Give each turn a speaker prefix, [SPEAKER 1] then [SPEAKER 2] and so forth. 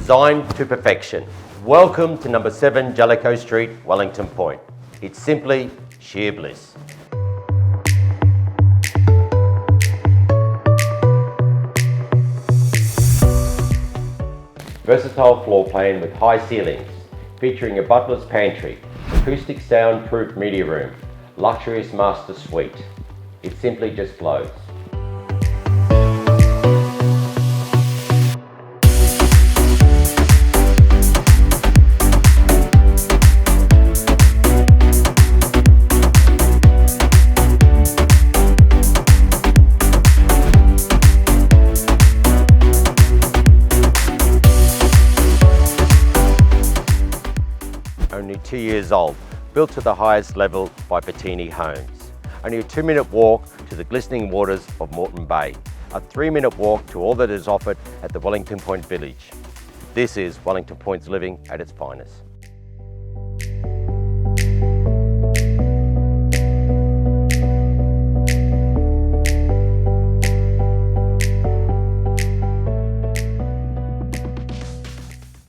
[SPEAKER 1] designed to perfection. Welcome to number 7 Jellicoe Street, Wellington Point. It's simply sheer bliss. Versatile floor plan with high ceilings, featuring a butler's pantry, acoustic soundproof media room, luxurious master suite. It simply just flows. Only 2 years old, built to the highest level by Fiteni homes. Only a 2-minute walk to the glistening waters of Moreton Bay. A 3-minute walk to all that is offered at the Wellington Point Village. This is Wellington Point's living at its finest.